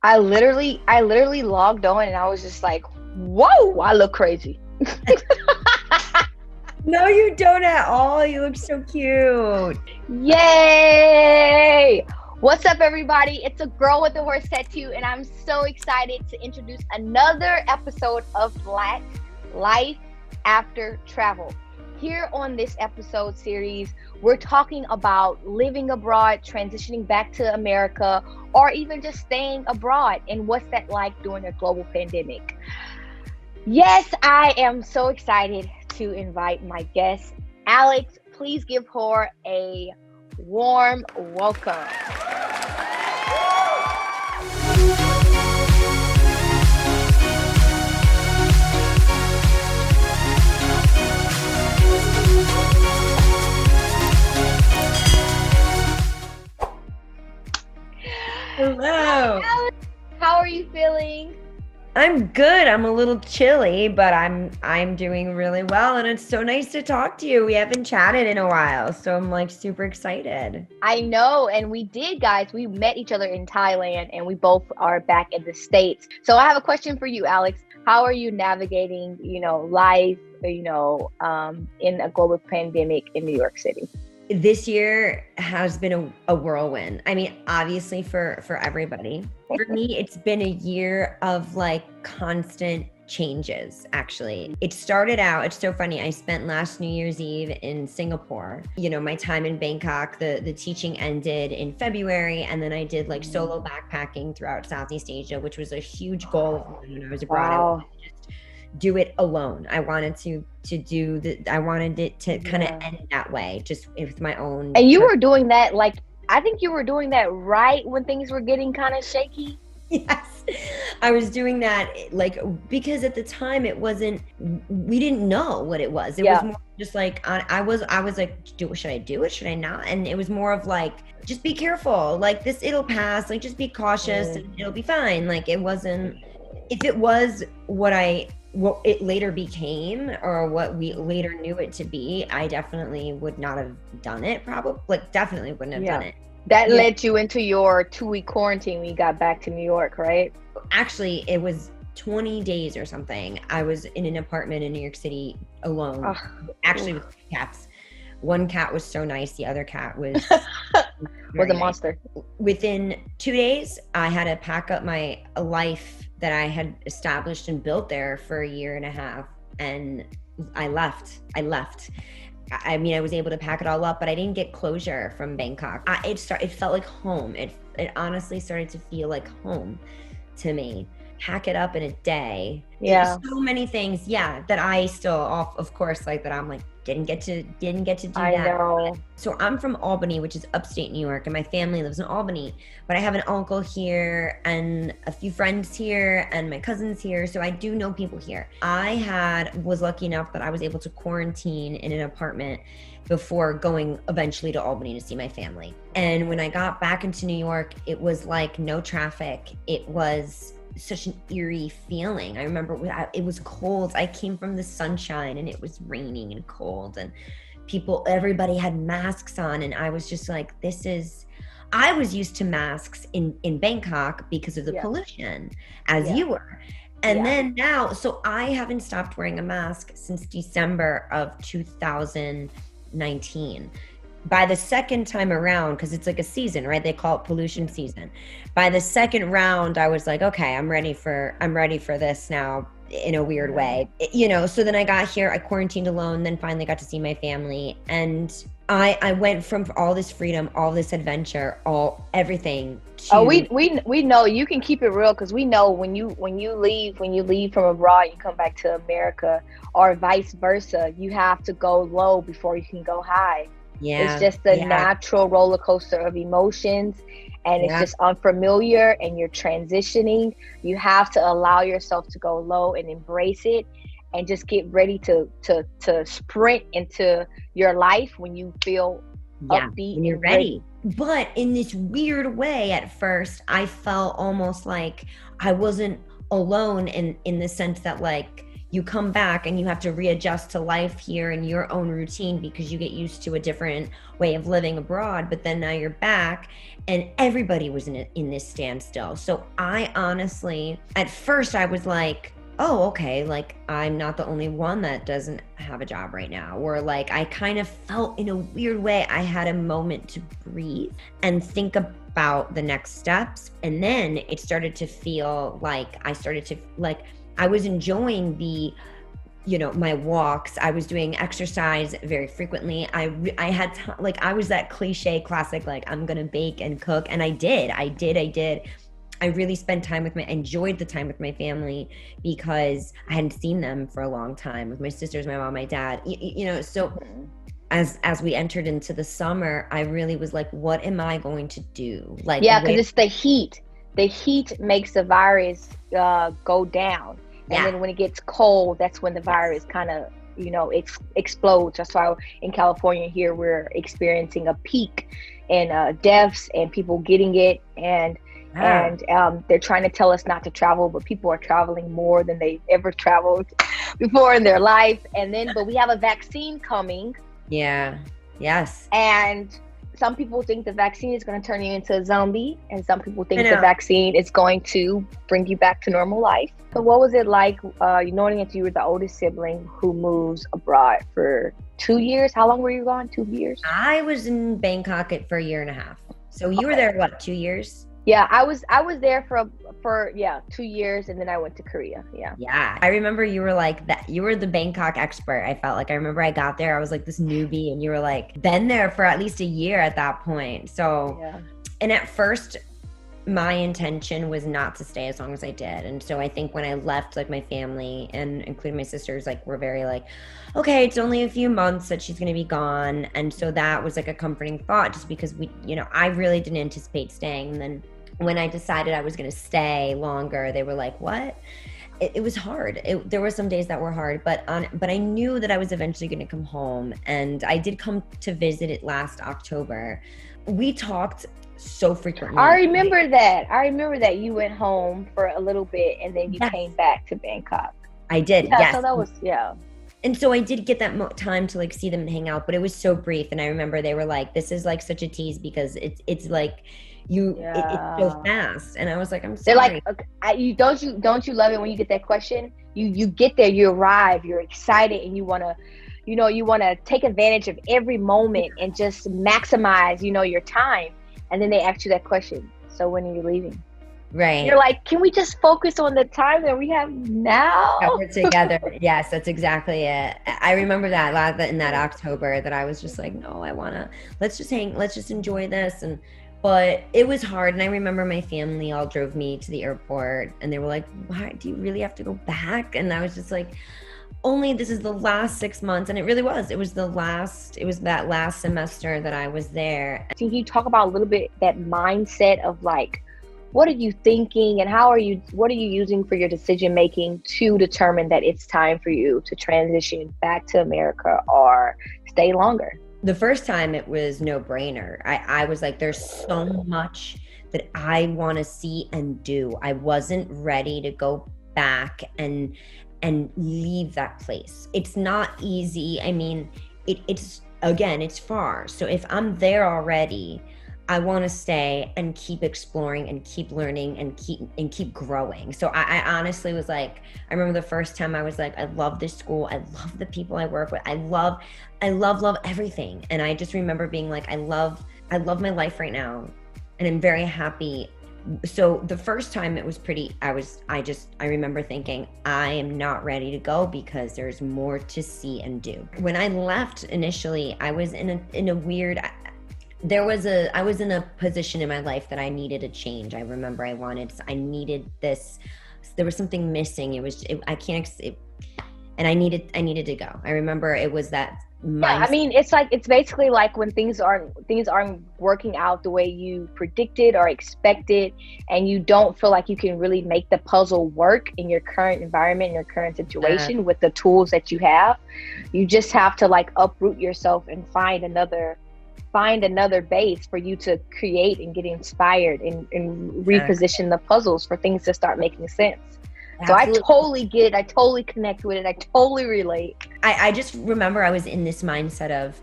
I literally logged on and I was just like, whoa, I look crazy. No, you don't at all. You look so cute. Yay! What's up, everybody? It's a girl with a horse tattoo, and I'm so excited to introduce another episode of Black Life After Travel. Here on this episode series, we're talking about living abroad, transitioning back to America, or even just staying abroad, and what's that like during a global pandemic. Yes, I am so excited to invite my guest, Alex. Please give her a warm welcome. Hello. Hi, Alex. How are you feeling? I'm good. I'm a little chilly, but I'm doing really well, and it's so nice to talk to you. We haven't chatted in a while, so I'm like super excited. I know, and we did, guys. We met each other in Thailand, and we both are back in the States. So I have a question for you, Alex. How are you navigating, life, in a global pandemic in New York City? This year has been a whirlwind. I mean, obviously for everybody. For me, it's been a year of like constant changes, actually. It started out, it's so funny. I spent last New Year's Eve in Singapore. You know, my time in Bangkok, the teaching ended in February, and then I did like solo backpacking throughout Southeast Asia, which was a huge goal of mine when I was abroad. I Wow. wanted to just do it alone. I wanted I wanted it to kind of Yeah. end that way, just with my own And you terms. were doing that, like, I think you were doing that right when things were getting kind of shaky. Yes, I was doing that like because at the time we didn't know what it was. It was Yeah. more just like I was like, should I do it? Should I not? And it was more of like, just be careful. Like this, it'll pass. Like just be cautious and it'll be fine. Like it wasn't. If it was what it later became or what we later knew it to be, I definitely would not have done it. Probably, like definitely wouldn't have done Yeah. it. That Yeah. led you into your 2-week quarantine when you got back to New York, right? Actually, it was 20 days or something. I was in an apartment in New York City alone, Ugh. actually Oof. with two cats. One cat was so nice. The other cat was Was very a nice. monster. Within 2 days, I had to pack up my a life that I had established and built there for a year and a half. And I left. I mean, I was able to pack it all up, but I didn't get closure from Bangkok. It felt like home. It honestly started to feel like home to me. Pack it up in a day. There's Yeah, so many things, yeah, that I still, of course, like that. I'm like, didn't get to do I that. know. So I'm from Albany, which is upstate New York, and my family lives in Albany. But I have an uncle here and a few friends here and my cousins here. So I do know people here. Was lucky enough that I was able to quarantine in an apartment before going eventually to Albany to see my family. And when I got back into New York, it was like no traffic. It was such an eerie feeling. I remember it was cold. I came from the sunshine and it was raining and cold, and everybody had masks on, and I was just like, I was used to masks in Bangkok because of the Yeah. pollution, as Yeah. you were. And Yeah. then now, so I haven't stopped wearing a mask since December of 2019. By the second time around, because it's like a season, right? They call it pollution season. By the second round, I was like, okay, I'm ready for this now in a weird way. So then I got here, I quarantined alone, then finally got to see my family. And I went from all this freedom, all this adventure, everything to Oh, we know you can keep it real because we know when you leave from abroad, you come back to America, or vice versa. You have to go low before you can go high. It's just the natural roller coaster of emotions, and it's just unfamiliar, and you're transitioning. You have to allow yourself to go low and embrace it, and just get ready to sprint into your life when you feel upbeat when you're and ready. But in this weird way, at first, I felt almost like I wasn't alone in the sense that, like, you come back and you have to readjust to life here and your own routine because you get used to a different way of living abroad. But then now you're back and everybody was in this standstill. So I honestly, at first I was like, oh, okay, like I'm not the only one that doesn't have a job right now. Or like I kind of felt in a weird way I had a moment to breathe and think about the next steps. And then it started to feel like I was enjoying my walks. I was doing exercise very frequently. I had I was that cliche classic, like I'm going to bake and cook. And I did. I really spent time enjoyed the time with my family because I hadn't seen them for a long time, with my sisters, my mom, my dad, so as we entered into the summer, I really was like, what am I going to do? Because it's the heat. The heat makes the virus go down. And then when it gets cold, that's when the virus kind of, explodes. That's why in California here, we're experiencing a peak in deaths and people getting it. And they're trying to tell us not to travel, but people are traveling more than they've ever traveled before in their life. But we have a vaccine coming. Yeah. Yes. And some people think the vaccine is going to turn you into a zombie, and some people think the vaccine is going to bring you back to normal life. So what was it like, knowing that you were the oldest sibling who moves abroad for 2 years? How long were you gone? 2 years? I was in Bangkok for a year and a half. So you were there, 2 years? Yeah, I was there for 2 years, and then I went to Korea. Yeah. I remember you were like that. You were the Bangkok expert. I felt like I remember I got there. I was like this newbie, and you were like been there for at least a year at that point. So, and at first, my intention was not to stay as long as I did. And so I think when I left, my family and including my sisters, were very okay, it's only a few months that she's going to be gone. And so that was a comforting thought, just because I really didn't anticipate staying. And then when I decided I was going to stay longer, they were like, what? It was hard. There were some days that were hard, but I knew that I was eventually going to come home. And I did come to visit it last October. We talked so frequently. I remember that you went home for a little bit and then you came back to Bangkok. I did. Yes. So that was, And so I did get that time to see them and hang out, but it was so brief. And I remember they were like, this is such a tease because it's it's so fast. And I was like, I'm sorry. They're like, okay, don't you love it when you get that question? You get there, you arrive, you're excited, and you want to take advantage of every moment and just maximize, your time. And then they ask you that question. So when are you leaving? Right. You're like, can we just focus on the time that we have now? We're together. Yes, that's exactly it. I remember that in that October that I was just like, no, let's just enjoy this. But it was hard. And I remember my family all drove me to the airport and they were like, why do you really have to go back? And I was just like, only this is the last 6 months. And it really was. It was that last semester that I was there. Can you talk about a little bit that mindset of what are you thinking and what are you using for your decision making to determine that it's time for you to transition back to America or stay longer? The first time it was no brainer. I was like, there's so much that I want to see and do. I wasn't ready to go back and leave that place. It's not easy. I mean, it's far. So if I'm there already, I want to stay and keep exploring and keep learning and keep growing. So I honestly was like, I remember the first time I was like, I love this school. I love the people I work with. I love everything. And I just remember being like, I love my life right now. And I'm very happy. So the first time it was I remember thinking, I am not ready to go because there's more to see and do. When I left initially, I was I was in a position in my life that I needed a change. I remember I needed this, there was something missing. And I needed to go. I remember it was that mindset. I mean, it's basically like when things aren't working out the way you predicted or expected, and you don't feel like you can really make the puzzle work in your current environment, in your current situation with the tools that you have. You just have to uproot yourself and find another base for you to create and get inspired and reposition the puzzles for things to start making sense. So Absolutely. I totally get it. I totally connect with it. I totally relate. I just remember I was in this mindset of,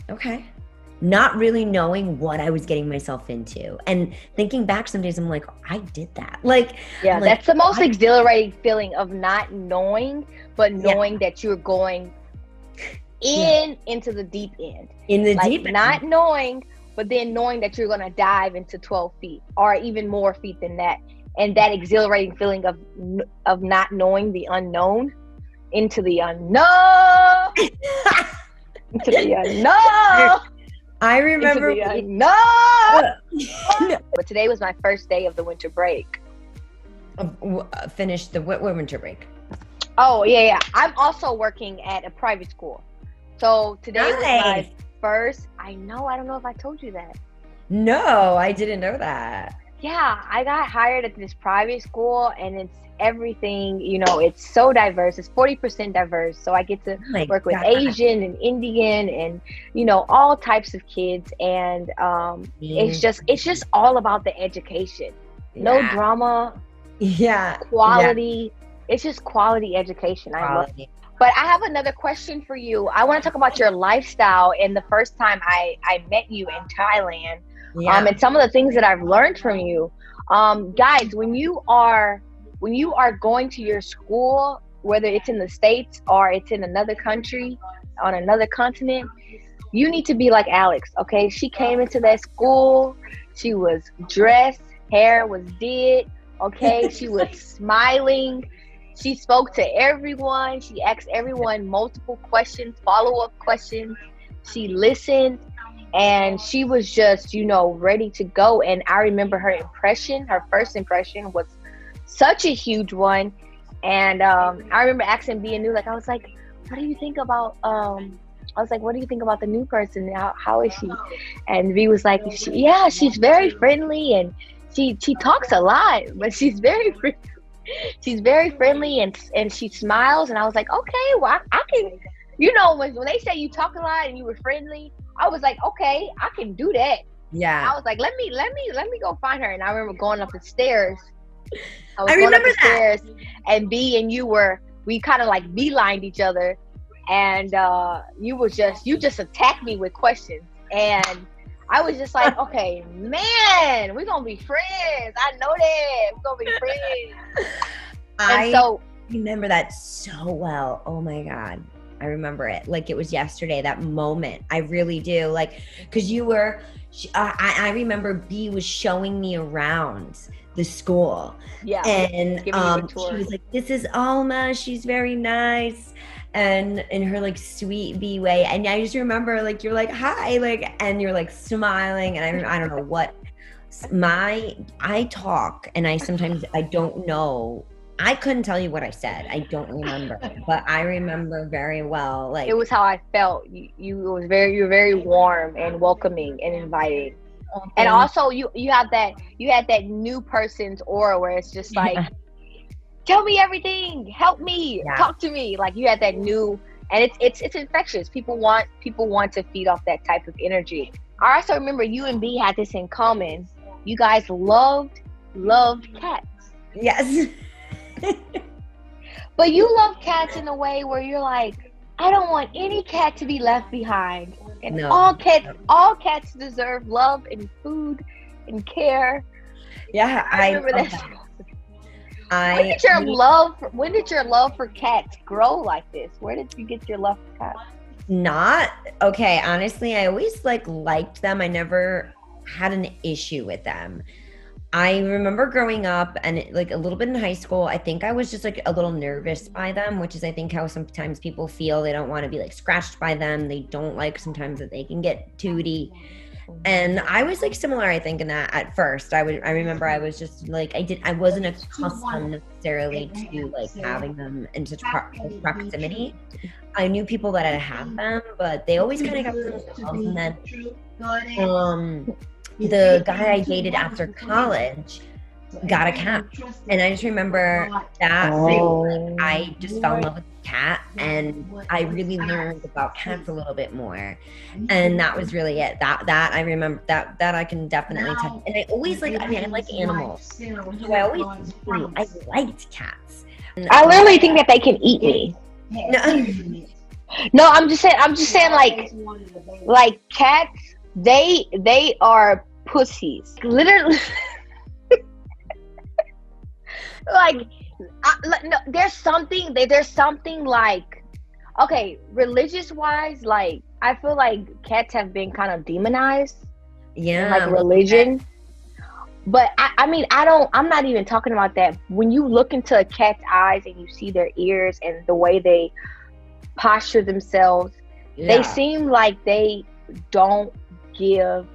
okay, not really knowing what I was getting myself into. And thinking back some days, I'm like, I did that. Like, Yeah, I'm like, that's the most exhilarating feeling of not knowing, but knowing that you're going into the deep end. In the like deep end. not knowing, but then knowing that you're going to dive into 12 feet or even more feet than that. And that exhilarating feeling of not knowing the unknown into the unknown. Into the unknown. I remember. Into the unknown. But today was my first day of the winter break. Finished the winter break. Oh, yeah. I'm also working at a private school. So today was my first. I know. I don't know if I told you that. No, I didn't know that. Yeah, I got hired at this private school, and it's everything, it's so diverse. It's 40% diverse. So I get to work with Asian and Indian and, all types of kids. And it's just all about the education. No drama. Yeah. Quality. Yeah. It's just quality education. I love it. But I have another question for you. I want to talk about your lifestyle and the first time I met you in Thailand. Yeah. And some of the things that I've learned from you. Guys, when you are going to your school, whether it's in the States or it's in another country, on another continent, you need to be like Alex, okay? She came into that school. She was dressed. Hair was did, okay? She was smiling. She spoke to everyone. She asked everyone multiple questions, follow-up questions. She listened. And she was just, ready to go. And I remember her first impression was such a huge one. And I remember asking B and New, I was like, what do you think about, what do you think about the new person? How is she? And V was like, she's very friendly and she talks a lot, but she's very friendly and she smiles. And I was like, okay, well, I can, when they say you talk a lot and you were friendly, I was like, okay, I can do that. Yeah. I was like, let me go find her. And I remember going up the stairs. I remember that. Stairs, and B and you we kind of like beelined each other, and you just attacked me with questions, and I was just like, okay, man, we're gonna be friends. I know that we're gonna be friends. I remember that so well. Oh my God. I remember it like it was yesterday, that moment. I really do. Because I remember B was showing me around the school. Yeah. And she was like, this is Alma. She's very nice. And in her sweet B way. And I just remember you're like, hi, and you're smiling. And I don't know what I talk and I don't know. I couldn't tell you what I said. I don't remember, but I remember very well. It was how I felt. You were very warm and welcoming and inviting. And also you had that new person's aura where it's just like, tell me everything, help me, talk to me. You had that new, and it's infectious. People want to feed off that type of energy. I also remember you and B had this in common. You guys loved cats. Yes. But you love cats in a way where you're like, I don't want any cat to be left behind. And no, all cats deserve love and food and care. Yeah, I remember that. When did your love for cats grow like this? Where did you get your love for cats? Okay, honestly, I always liked them. I never had an issue with them. I remember growing up and a little bit in high school, I think I was just a little nervous by them, which is I think how sometimes people feel. They don't want to be scratched by them. They don't like sometimes that they can get tooty. And I was similar, I think, in that at first. I remember I was just I wasn't accustomed necessarily to having them in such proximity. I knew people that had had them, but they always kind of got themselves. And then the guy I dated after college, got a cat. And I just remember that I just fell in love with the cat, and I really learned about cats a little bit more. And that was really it. That I remember, that I can definitely tell. And I always I like animals. So I liked cats. And, I literally think that they can eat me. No, I'm just saying like cats, they are pussies. Literally. No, there's something like, okay, religious wise, like I feel like cats have been kind of demonized in like religion. But I'm not even talking about that. When you look into a cat's eyes and you see their ears and the way they posture themselves, they seem like they don't give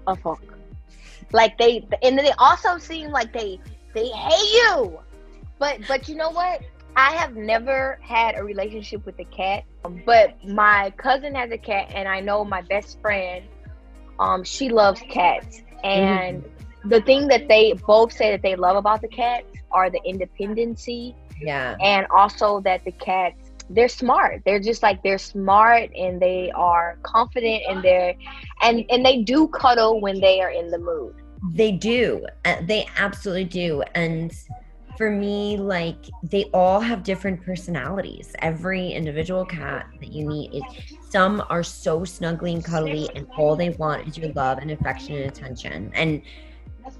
a fuck. Like and then they also seem like they hate you. But you know what? I have never had a relationship with a cat. But my cousin has a cat, and I know my best friend, she loves cats. And the thing that they both say that they love about the cats are the independency. Yeah. And also that the cats, they're smart. They're just like, they're smart, and they are confident, and they do cuddle when they are in the mood. They do. They absolutely do. And for me, like, they all have different personalities. Every individual cat that you meet some are so snuggly and cuddly, and all they want is your love and affection and attention. And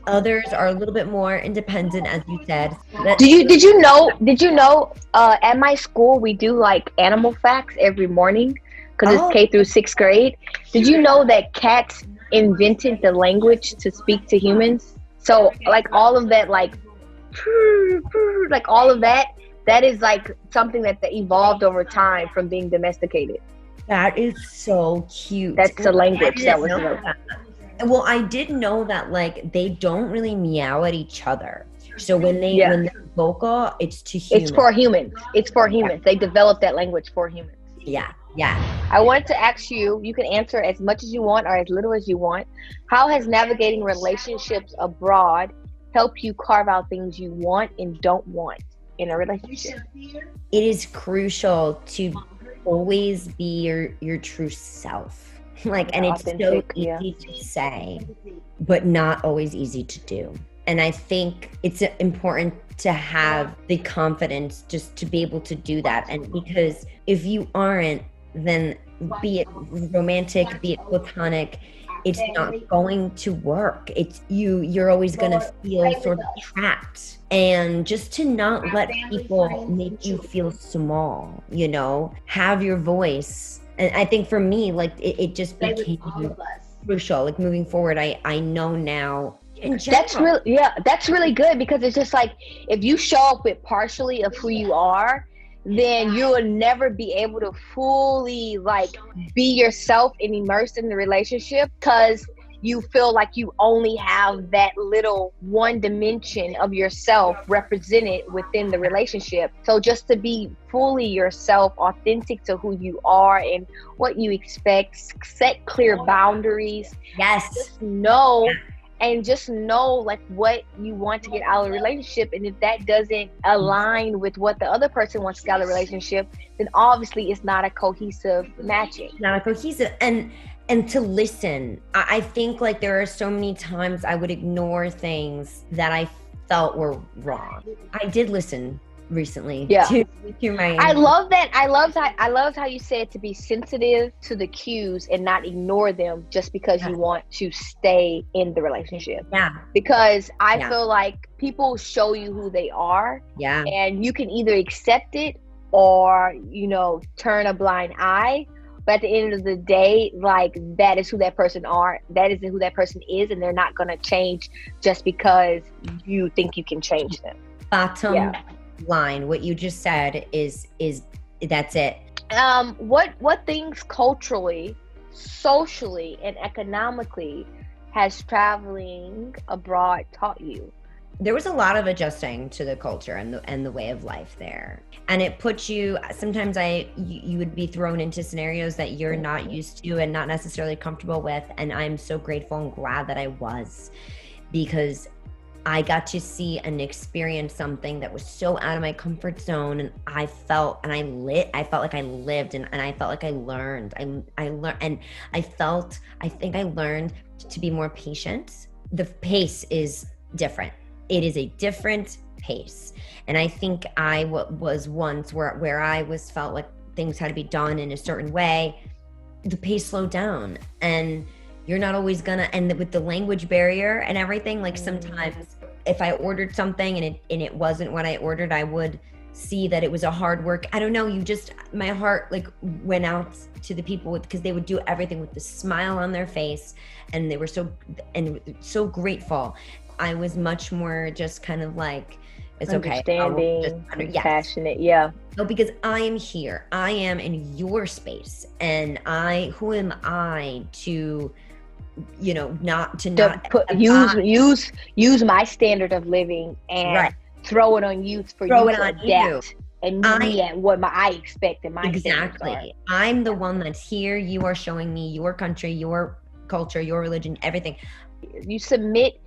others are a little bit more independent, as you said. Did you know at my school we do like animal facts every morning because it's K through 6th grade. Did you know that cats invented the language to speak to humans? So like all of that, like all of that is like something that evolved over time from being domesticated. That is so cute. That's the language that was developed. Well, I did know that like they don't really meow at each other. So when they're vocal, it's to humans. It's for humans. They developed that language for humans. Yeah. I wanted to ask you, you can answer as much as you want or as little as you want. How has navigating relationships abroad helped you carve out things you want and don't want in a relationship? It is crucial to always be your true self. And it's so easy to say, but not always easy to do. And I think it's important to have the confidence just to be able to do that. And because if you aren't, then be it romantic, be it platonic, it's not going to work. It's you're always going to feel sort of trapped. And just to not let people make you feel small, have your voice. And I think for me, like it just became crucial. Like moving forward, I know now. That's really good, because it's just like if you show up with partially of who you are, then you will never be able to fully like be yourself and immerse in the relationship, because you feel like you only have that little one dimension of yourself represented within the relationship. So just to be fully yourself, authentic to who you are and what you expect, set clear boundaries. Yes. Just know like what you want to get out of the relationship. And if that doesn't align with what the other person wants to get out of the relationship, then obviously it's not a cohesive matching. And to listen. I think like there are so many times I would ignore things that I felt were wrong. I did listen recently to my I love that. I loved how you said to be sensitive to the cues and not ignore them just because you want to stay in the relationship. Yeah. Because I feel like people show you who they are. Yeah. And you can either accept it or, turn a blind eye. But at the end of the day, like that is who that person are. That isn't who that person is, and they're not gonna change just because you think you can change them. Bottom line, what you just said is that's it. What things culturally, socially, and economically has traveling abroad taught you? There was a lot of adjusting to the culture and the way of life there. And it puts you, sometimes you would be thrown into scenarios that you're not used to and not necessarily comfortable with. And I'm so grateful and glad that I was. because I got to see and experience something that was so out of my comfort zone, and I felt like I lived, and I felt like I learned. I learned, and I think I learned to be more patient. The pace is different. It is a different pace. And I think I was once where I felt like things had to be done in a certain way. The pace slowed down, and you're not always gonna, and with the language barrier and everything, like sometimes if I ordered something and it wasn't what I ordered, I would see that it was a hard work. I don't know, my heart like went out to the people because they would do everything with the smile on their face, and they were so grateful. I was much more just kind of like, it's understanding, compassionate. Yeah. No, because I am here. I am in your space, and who am I to, not use my standard of living and throw it on you for you to adapt and meet me at what I expect in my standards are. I'm the one that's here. You are showing me your country, your culture, your religion, everything. You submit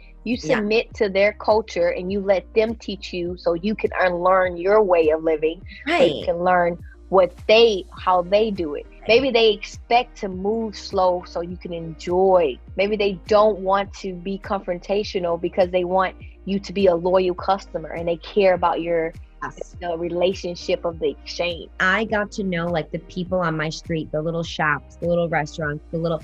to their culture, and you let them teach you, so you can learn your way of living. Right. So you can learn how they do it. Maybe they expect to move slow so you can enjoy. Maybe they don't want to be confrontational because they want you to be a loyal customer, and they care about your relationship of the exchange. I got to know like the people on my street, the little shops, the little restaurants, my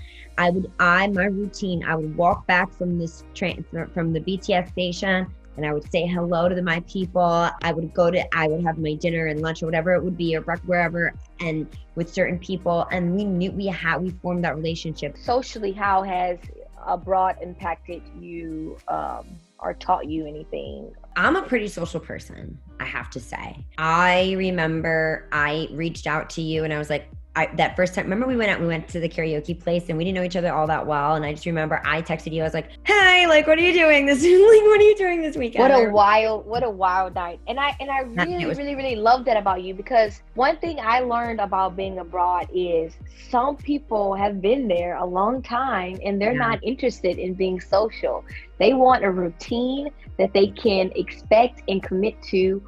routine, I would walk back from this train, from the BTS station, and I would say hello to my people. I would have my dinner and lunch or whatever it would be, or wherever, and with certain people, and we formed that relationship. Socially, how has abroad impacted you, or taught you anything? I'm a pretty social person, I have to say. I remember I reached out to you, and I was like, that first time, remember we went to the karaoke place, and we didn't know each other all that well. And I just remember I texted you. I was like, "Hey, like, what are you doing this weekend?" What a wild night. And I really love that about you, because one thing I learned about being abroad is some people have been there a long time, and they're not interested in being social. They want a routine that they can expect and commit to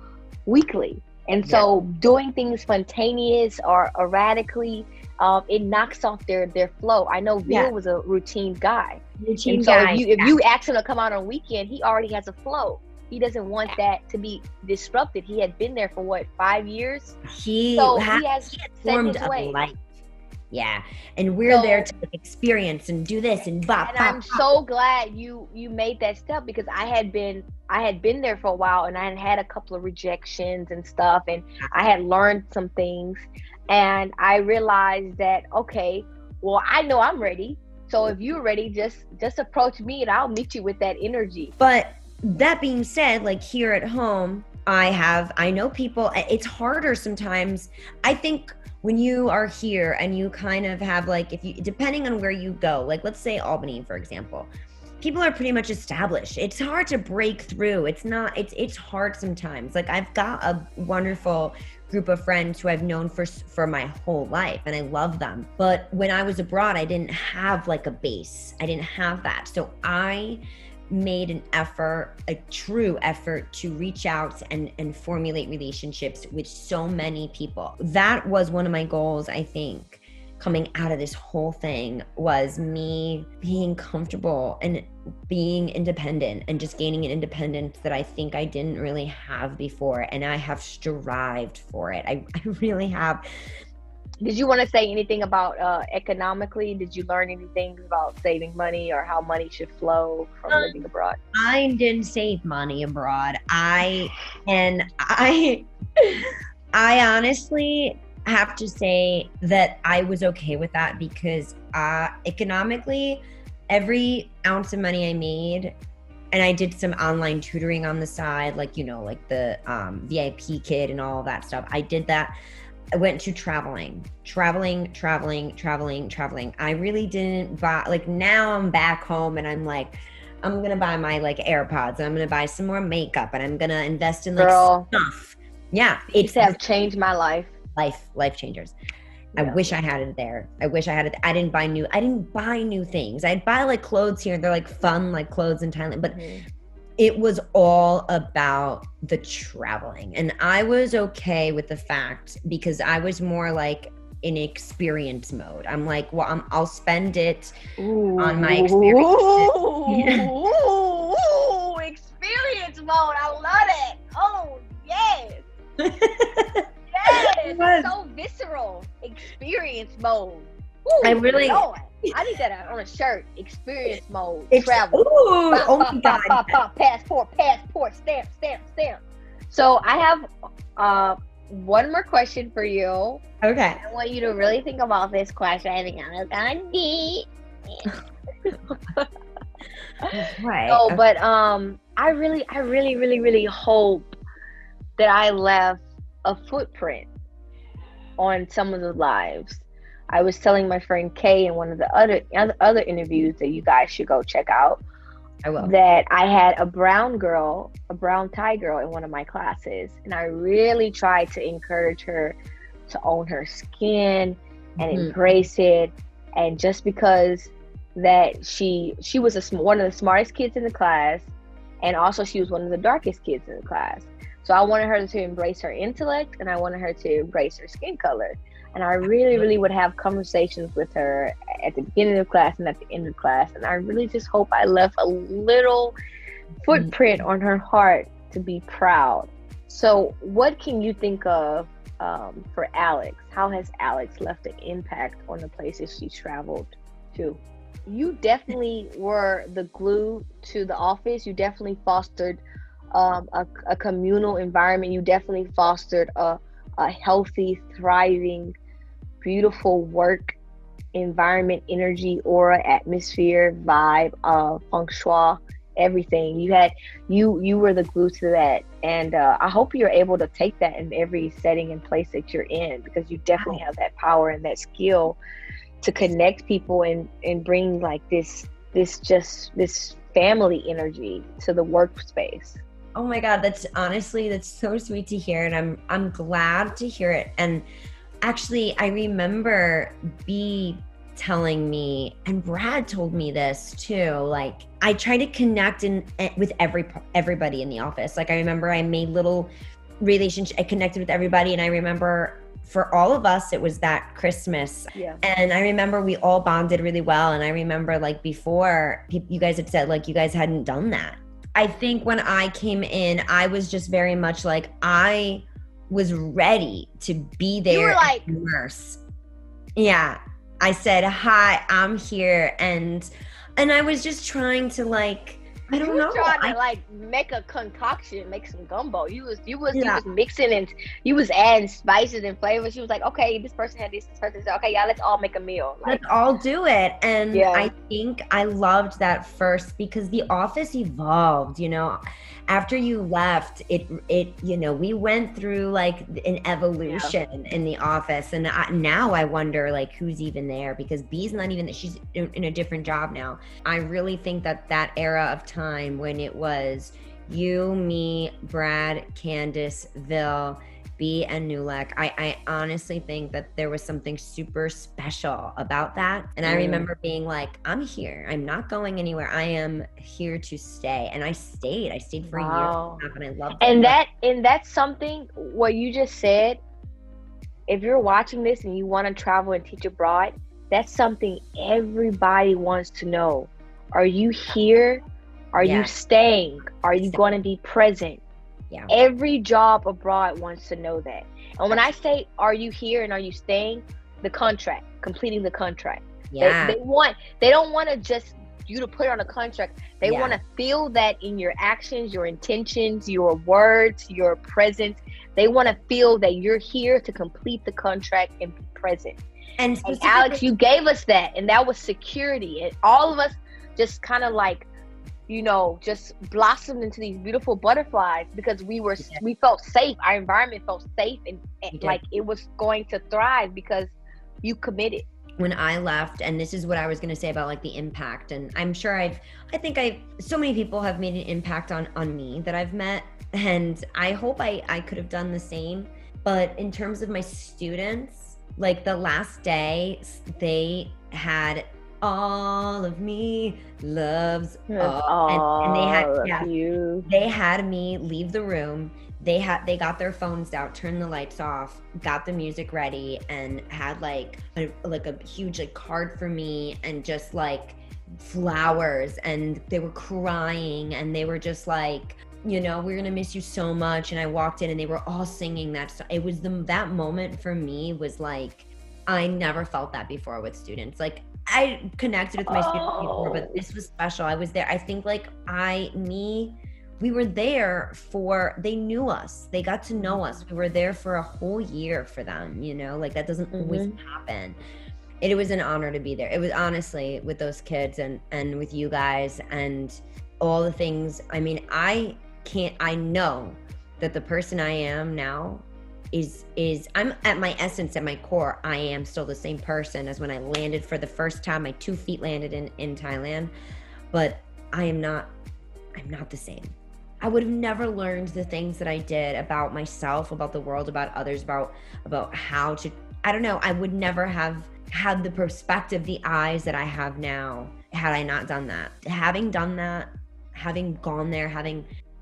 weekly. And so doing things spontaneous or erratically, it knocks off their flow. I know Bill was a routine guy. If you ask him to come out on weekend, he already has a flow. He doesn't want that to be disrupted. He had been there for 5 years? He has formed a life. Yeah, and we're there to experience and do this and I'm so glad you made that step, because I had been there for a while, and I had a couple of rejections and stuff, and I had learned some things, and I realized that, okay, well, I know I'm ready. So if you're ready, just approach me, and I'll meet you with that energy. But that being said, like here at home, I know people, it's harder sometimes. I think when you are here and you kind of have depending on where you go, like let's say Albany, for example, people are pretty much established. It's hard to break through. It's hard sometimes. Like I've got a wonderful group of friends who I've known for my whole life, and I love them. But when I was abroad, I didn't have like a base. I didn't have that. So I made a true effort to reach out and formulate relationships with so many people. That was one of my goals, I think, coming out of this whole thing, was me being comfortable and being independent and just gaining an independence that I think I didn't really have before. And I have strived for it. I really have. Did you want to say anything about economically? Did you learn anything about saving money or how money should flow from living abroad? I didn't save money abroad. I honestly have to say that I was okay with that, because economically, every ounce of money I made, and I did some online tutoring on the side, like the VIP kid and all of that stuff. I did that. I went to traveling. I really didn't buy, now I'm back home, and I'm like, I'm going to buy my AirPods, and I'm going to buy some more makeup, and I'm going to invest in stuff. Yeah. It's have changed my life. Life changers. I Yeah. wish I had it there. I wish I had it. I didn't buy new things. I'd buy like clothes here. They're like fun, like clothes in Thailand, but it was all about the traveling. And I was okay with the fact because I was more like in experience mode. I'm like, well, I'll spend it on my experience. Ooh, experience mode. I love it. Oh, yes. Yes. It's so visceral. Experience mode. Ooh, I really. Lord. I need that on a shirt. Experience mode. Ooh, Travel. oh my God. Passport. Stamp. So I have one more question for you. Okay. I want you to really think about this question. I think I'm gonna be. Right. No, but I really hope that I left a footprint on some of the lives. I was telling my friend Kay in one of the other interviews that you guys should go check out. I will. That I had a brown Thai girl in one of my classes, and I really tried to encourage her to own her skin and embrace it. And just because that she was one of the smartest kids in the class, and also she was one of the darkest kids in the class. So I wanted her to embrace her intellect, and I wanted her to embrace her skin color. And I really would have conversations with her at the beginning of class and at the end of class. And I really just hope I left a little footprint on her heart to be proud. So what can you think of for Alex? How has Alex left an impact on the places she traveled to? You definitely were the glue to the office. You definitely fostered a communal environment. You definitely fostered a healthy, thriving, beautiful work environment, energy, aura, atmosphere, vibe, feng shui, everything. You were the glue to that, and I hope you're able to take that in every setting and place that you're in, because you definitely have that power and that skill to connect people and bring like this family energy to the workspace. Oh my God, that's so sweet to hear, and I'm glad to hear it. And actually, I remember B telling me, and Brad told me this too, like I try to connect with everybody in the office. Like I remember I made little relationship, I connected with everybody, and I remember for all of us, it was that Christmas. Yeah. And I remember we all bonded really well. And I remember like before, you guys had said like you guys hadn't done that. I think when I came in, I was just very much like, I was ready to be there. You were like, nurse. Yeah. I said, hi, I'm here. And I was just trying to like, I don't know. Trying to like make a concoction, make some gumbo. You was mixing and you was adding spices and flavors. She was like, okay, this person had this person said, okay, yeah, let's all make a meal. Like, let's all do it. And I think I loved that first because the office evolved, you know. After you left, it you know, we went through like an evolution in the office, and now I wonder like who's even there, because B's not even, she's in a different job now. I really think that era of time when it was you, me, Brad, Candace, Vil, B, and Nulek, I honestly think that there was something super special about that. And I remember being like, I'm here. I'm not going anywhere. I am here to stay. And I stayed for a year. And I loved it. And that's something, what you just said, if you're watching this and you want to travel and teach abroad, that's something everybody wants to know. Are you here? Are you staying? Are you going to be present? Yeah. Every job abroad wants to know that. And when I say, are you here and are you staying? The contract, completing the contract. Yeah. They don't want to just you to put on a contract. They want to feel that in your actions, your intentions, your words, your presence. They want to feel that you're here to complete the contract and be present. And Alex, you gave us that, and that was security. And all of us just kind of like, you know, just blossomed into these beautiful butterflies because we felt safe. Our environment felt safe and like it was going to thrive because you committed. When I left, and this is what I was going to say about like the impact, and I'm sure so many people have made an impact on me that I've met, and I hope I could have done the same. But in terms of my students, like the last day they had all of me loves That's all, and they had, all of yeah, you. they had me leave the room. They got their phones out, turned the lights off, got the music ready, and had like a huge like card for me, and just like flowers, and they were crying, and they were just like, we're gonna miss you so much. And I walked in and they were all singing that song. It was that moment for me was like, I never felt that before with students. Like, I connected with my students before, but this was special. I was there. I think like we were there for, they knew us. They got to know us. We were there for a whole year for them, like that doesn't always happen. It was an honor to be there. It was honestly with those kids and with you guys and all the things. I mean, I know that the person I am now is I'm at my essence, at my core, I am still the same person as when I landed for the first time. My 2 feet landed in Thailand, but I'm not the same. I would have never learned the things that I did about myself, about the world, about others, about how to, I don't know, I would never have had the perspective, the eyes that I have now, had I not done that. Having done that, having gone there,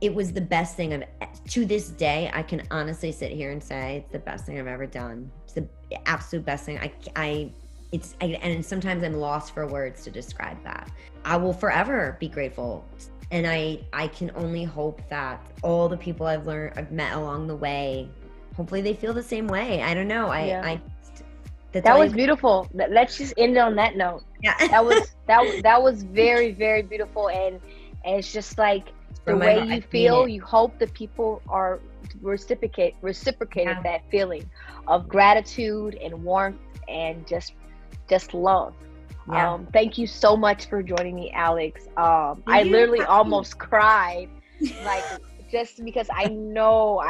it was the best thing to this day, I can honestly sit here and say it's the best thing I've ever done. It's the absolute best thing. And sometimes I'm lost for words to describe that. I will forever be grateful. And I can only hope that all the people I've met along the way, hopefully they feel the same way. I don't know. That was beautiful. Let's just end on that note. Yeah. that was very, very beautiful. And it's just like the way you feel, you hope that people are reciprocated that feeling of gratitude and warmth and just love. Yeah. Thank you so much for joining me, Alex. I literally almost cried, like, just because I know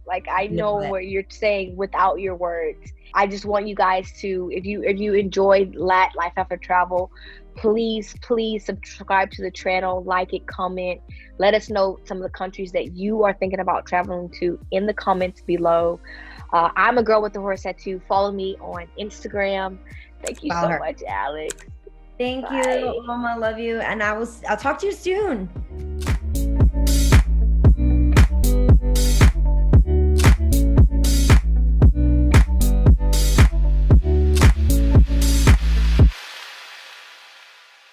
what you're saying without your words. I just want you guys to, if you enjoyed Life After Travel, please subscribe to the channel, like it, comment, let us know some of the countries that you are thinking about traveling to in the comments below. I'm a girl with the horse tattoo. Follow me on Instagram. Thank you so much, Alex. Thank you, Mama. Love you, and I'll talk to you soon.